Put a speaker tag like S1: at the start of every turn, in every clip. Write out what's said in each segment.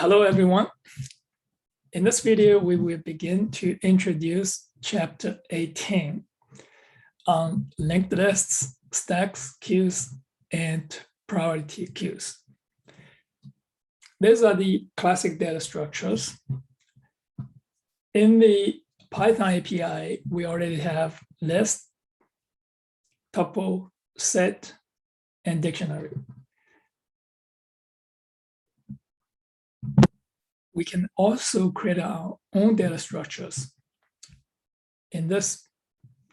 S1: Hello, everyone. In this video, we will begin to introduce Chapter 18 on linked lists, stacks, queues, and priority queues. These are the classic data structures. In the Python API, we already have list, tuple, set, and dictionary. We can also create our own data structures. In this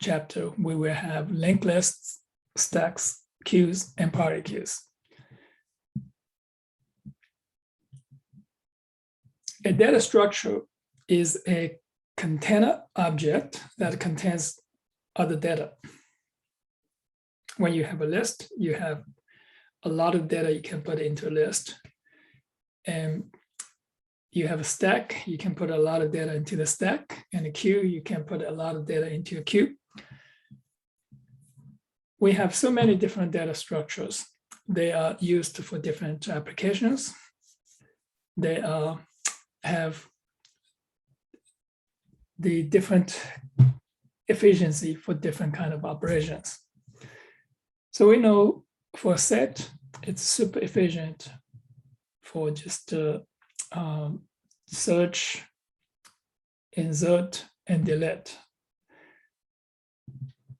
S1: chapter, we will have linked lists, stacks, queues, and priority queues. A data structure is a container object that contains other data. When you have a list, you have a lot of data you can put into a list. And you have a stack, you can put a lot of data into the stack, and a queue, you can put a lot of data into a queue. We have so many different data structures. They are used for different applications. They have the different efficiency for different kind of operations. So we know for a set, it's super efficient for just search, insert, and delete.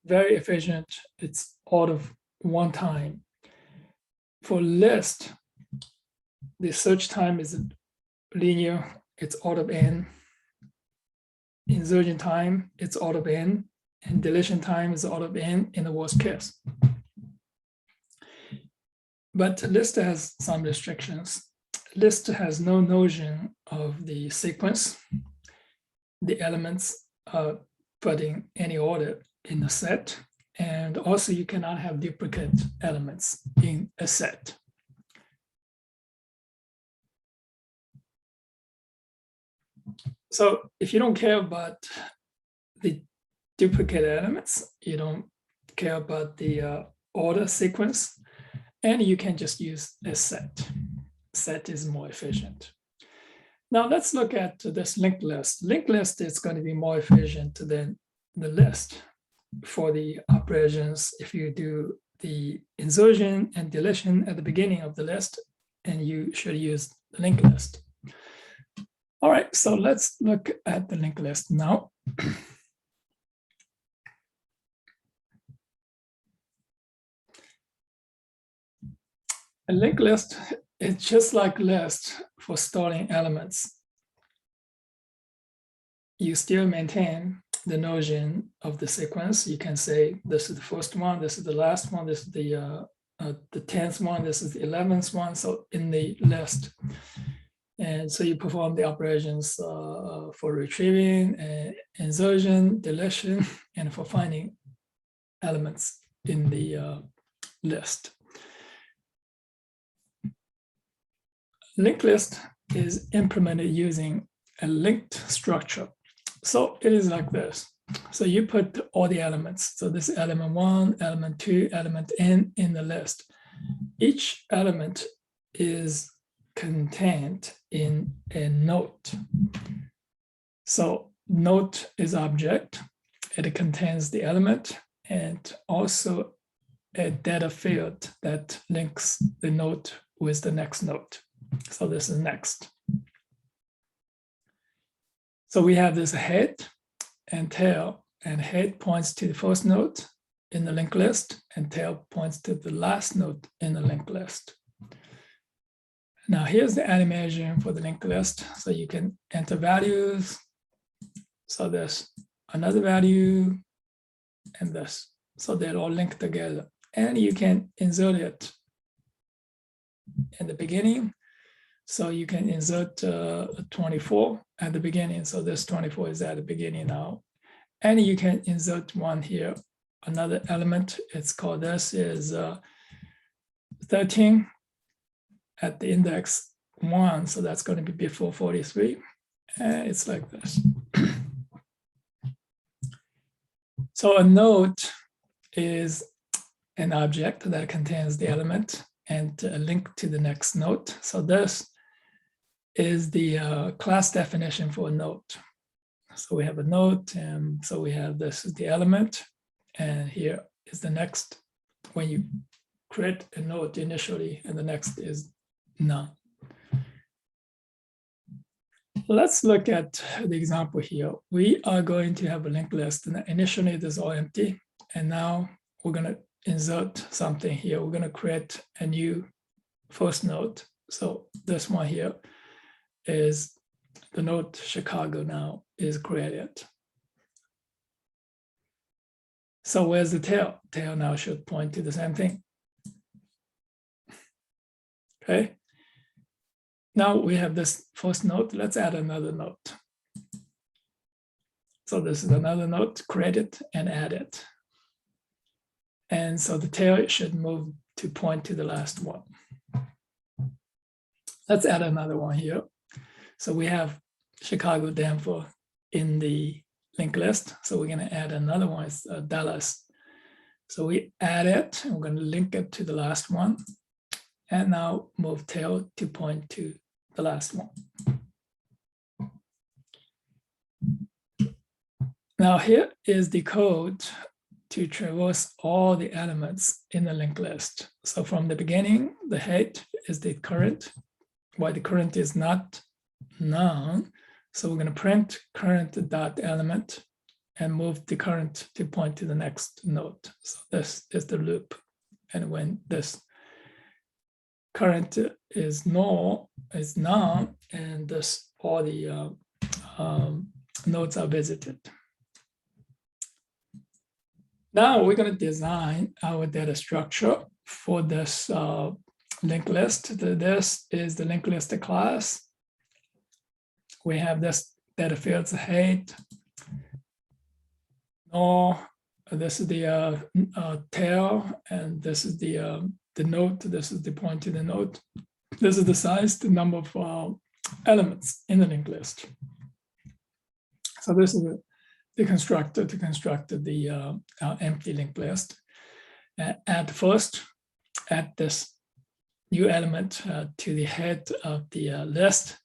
S1: Very efficient. It's all of one time. For list, the search time is linear. It's O of n. Insertion time, it's O of n. And deletion time is O of n in the worst case. But list has some restrictions. List has no notion of the sequence. The elements are put in any order in the set. And also you cannot have duplicate elements in a set. So if you don't care about the duplicate elements, you don't care about the order sequence, and you can just use a set. Set is more efficient. Now let's look at this linked list. Linked list is going to be more efficient than the list for the operations. If you do the insertion and deletion at the beginning of the list, and you should use the linked list. All right, so let's look at the linked list now. A linked list, it's just like list for storing elements. You still maintain the notion of the sequence. You can say this is the first one, this is the last one, this is the 10th one, this is the 11th one. So in the list, and so you perform the operations for retrieving, insertion, deletion, and for finding elements in the list. Linked list is implemented using a linked structure. So it is like this. So you put all the elements. So this element 1, element 2, element n in the list. Each element is contained in a note. So note is object. It contains the element and also a data field that links the note with the next note. So this is next. So we have this head and tail, and head points to the first node in the linked list, and tail points to the last node in the linked list. Now here's the animation for the linked list. So you can enter values. So there's another value and this. So they're all linked together. And you can insert it in the beginning. So you can insert 24 at the beginning. So this 24 is at the beginning now. And you can insert one here, another element. It's called this is 13 at the index 1. So that's going to be before 43. And it's like this. So a node is an object that contains the element and a link to the next node. So this is the class definition for a node. So we have a node, and so we have this is the element, and here is the next. When you create a node initially, and the next is none. Let's look at the example here. We are going to have a linked list, and initially this is all empty, and now we're going to insert something here. We're going to create a new first node. So this one here is the node Chicago now is created. So where's the tail? Tail now should point to the same thing. Okay. Now we have this first node. Let's add another node. So this is another node, created and added. And so the tail should move to point to the last one. Let's add another one here. So we have Chicago, Denver in the linked list. So we're going to add another one, it's Dallas. So we add it, and we're going to link it to the last one. And now move tail to point to the last one. Now here is the code to traverse all the elements in the linked list. So from the beginning, the head is the current, while the current is not known. So we're going to print current dot element and move the current to point to the next node. So this is the loop. And when this current is null, is none, and this all the nodes are visited. Now we're going to design our data structure for this linked list. This is the linked list class. We have this data fields head, null. This is the tail, and this is the node. This is the point to the node. This is the size, the number of elements in the linked list. So this is the constructor to construct the empty linked list. Add this new element to the head of the list.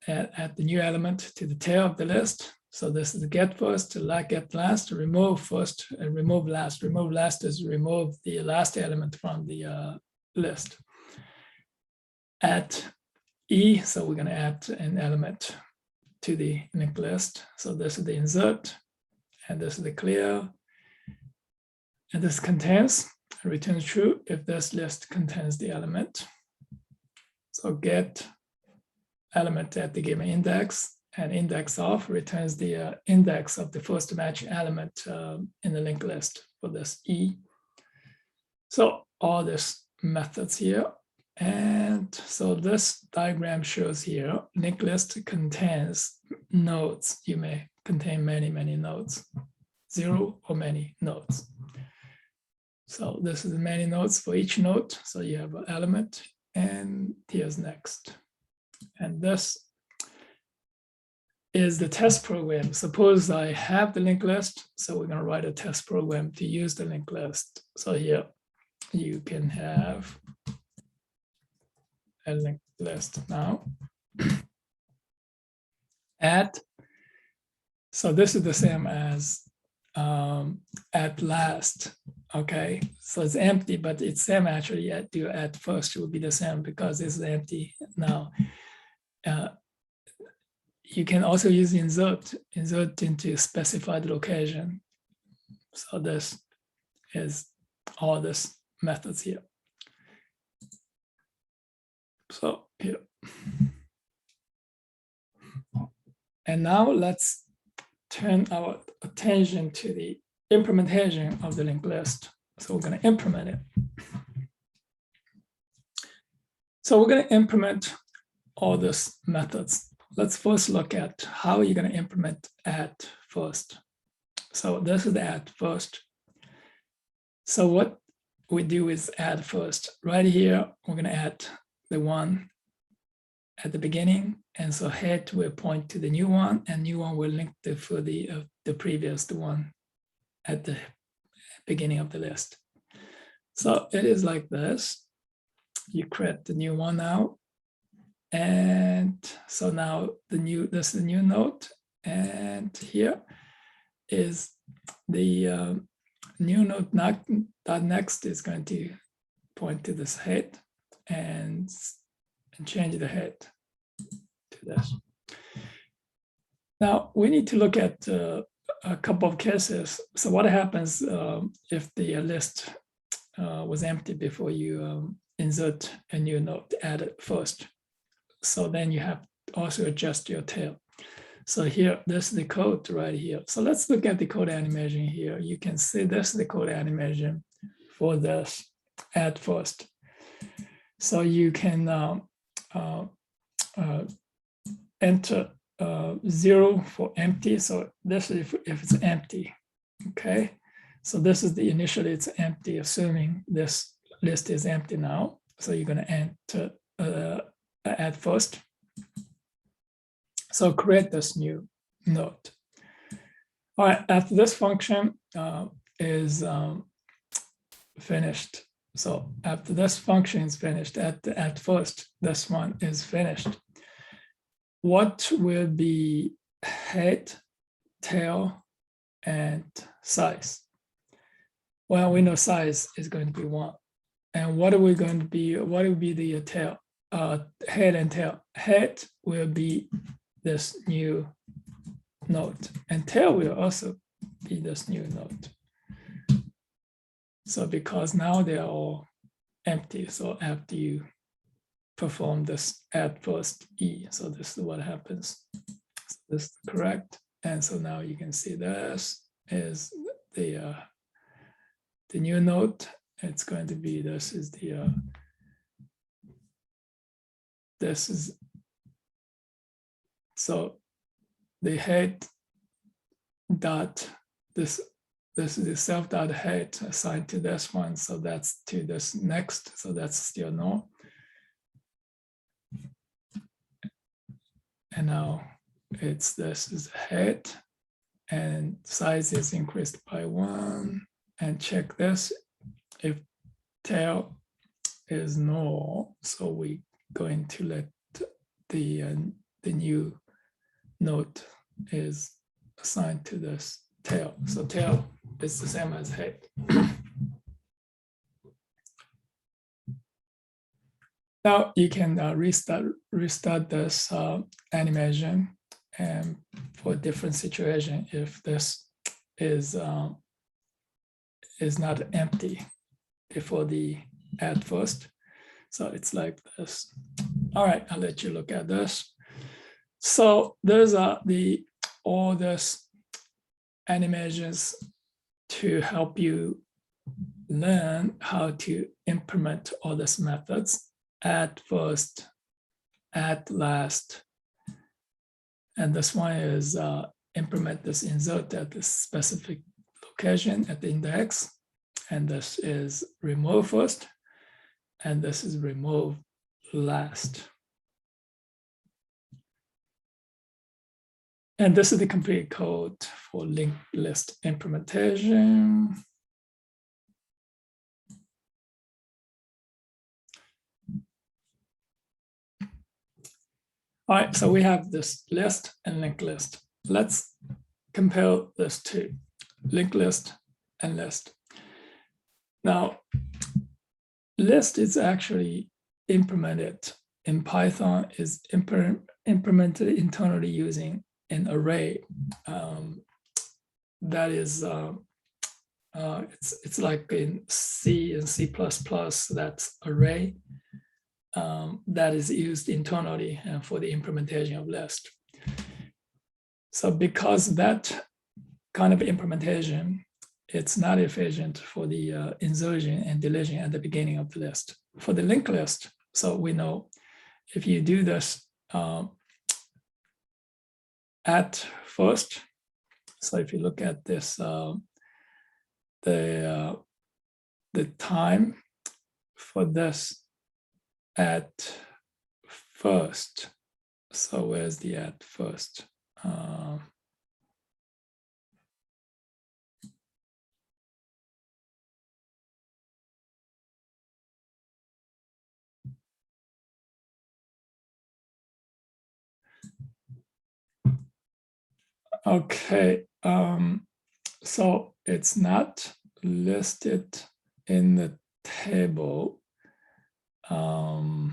S1: Add the new element to the tail of the list. So this is the get first, get last, remove first, and remove last. Remove last is remove the last element from the list. Add E, so we're going to add an element to the linked list. So this is the insert, and this is the clear. And this contains, returns true if this list contains the element. So get element at the given index, and index of returns the index of the first match element in the linked list for this E. So all these methods here. And so this diagram shows here, linked list contains nodes. You may contain many, many nodes, 0 or many nodes. So this is many nodes for each node. So you have an element, and here's next. And this is the test program. Suppose I have the linked list, so we're going to write a test program to use the linked list. So here you can have a linked list now. Add. So this is the same as at last. Okay, so it's empty, but it's same actually. Do at first, it will be the same because it's empty now. You can also use insert into specified location. So this is all this methods here. So here. And now let's turn our attention to the implementation of the linked list. So we're going to implement it. So we're going to implement all these methods. Let's first look at how you're going to implement add first. So this is the add first. So what we do is add first. Right here, we're going to add the one at the beginning, and so head will point to the new one, and new one will link for the previous one at the beginning of the list. So it is like this. You create the new one now, And so now this is the new node, and here is the new node next is going to point to this head and change the head to this. Now we need to look at a couple of cases. So what happens if the list was empty before you insert a new node, add it first? So then you have to also adjust your tail. So here, this is the code right here. So let's look at the code animation here. You can see this is the code animation for this add first. So you can enter 0 for empty. So this is if it's empty, okay? So this is the initially it's empty, assuming this list is empty now. So you're gonna enter add first. So create this new node. All right, after this function is finished. So after this function is finished, at first, this one is finished. What will be head, tail, and size? Well, we know size is going to be 1. And what are we going to be? What will be the tail? Head and tail. Head will be this new node, and tail will also be this new node. So because now they are all empty, so after you perform this add first E, so this is what happens. So this is correct, and so now you can see this is the new node. It's going to be this is the this is so the head dot this is the self dot head assigned to this one, so that's to this next, so that's still no. And now it's this is head, and size is increased by 1. And check this, if tail is null, so we going to let the new node is assigned to this tail. So tail is the same as head. Now you can restart this animation, and for a different situation, if this is not empty before the add first. So it's like this. All right, I'll let you look at this. So those are all this animations to help you learn how to implement all these methods: add first, add last, and this one is implement this insert at this specific location at the index, and this is remove first, and this is remove last. And this is the complete code for linked list implementation. All right, so we have this list and linked list. Let's compare this to linked list and list. Now, list is actually implemented in Python, is implemented internally using an array. That is, it's like in C and C++, that's array. That is used internally for the implementation of list. So because that kind of implementation, it's not efficient for the insertion and deletion at the beginning of the list. For the linked list, so we know if you do this at first, so if you look at this, the time for this at first. So where's the at first? Okay, so it's not listed in the table. All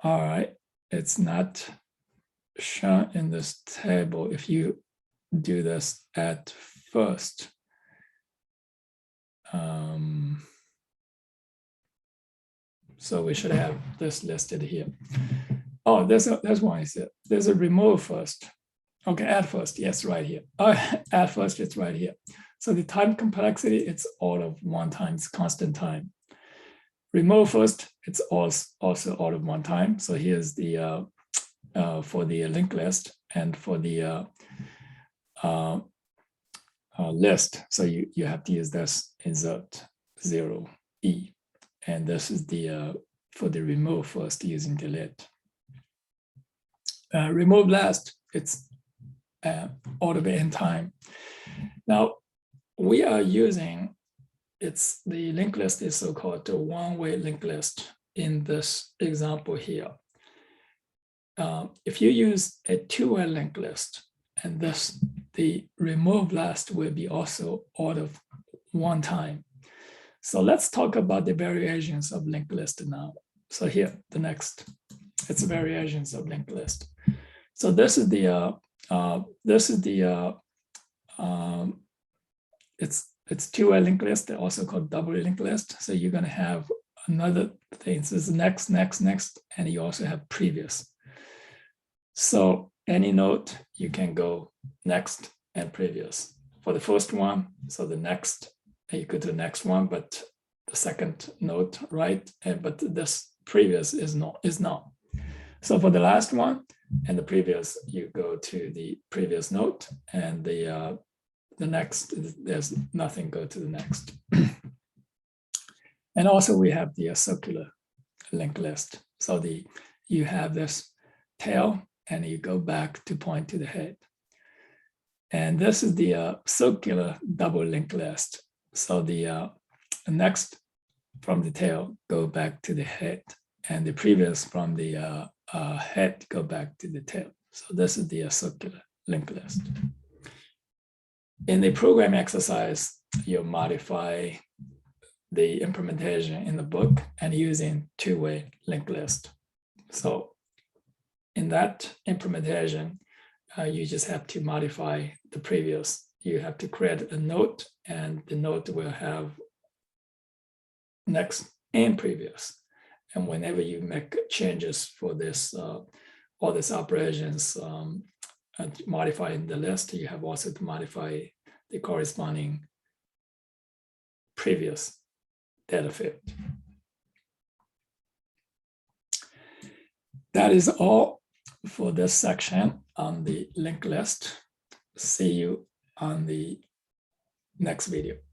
S1: right, it's not shown in this table if you do this at first. So we should have this listed here. Oh, there's one. There's a remove first. Okay, add first. Yes, right here. Add first, it's right here. So the time complexity, it's all of 1 times constant time. Remove first, it's also all of 1 time. So here's the for the linked list and for the list. So you have to use this insert 0E, and this is the for the remove first using delete. Remove last, it's all of it in time. Now we are using, it's the linked list is so-called a one-way linked list in this example here. If you use a two-way linked list, and this, the remove last will be also all of 1 time. So let's talk about the variations of linked list now. So here, the next, it's variations of linked list. So this is the it's two-way linked list, they're also called double linked list. So you're going to have another thing. So this is next, and you also have previous. So any node, you can go next and previous. For the first one, so the next, you go to the next one, but the second node, right? But this previous is not. So for the last one and the previous, you go to the previous node, and the next, there's nothing, go to the next. And also we have the circular linked list. So you have this tail, and you go back to point to the head. And this is the circular double linked list. So the next from the tail go back to the head, and the previous from the head go back to the tail. So this is the circular linked list. In the program exercise, you modify the implementation in the book and using two-way linked list. So in that implementation, you just have to modify the previous. You have to create a node, and the node will have next and previous. And whenever you make changes for this, all these operations, modifying the list, you have also to modify the corresponding previous data field. That is all for this section on the linked list. See you on the next video.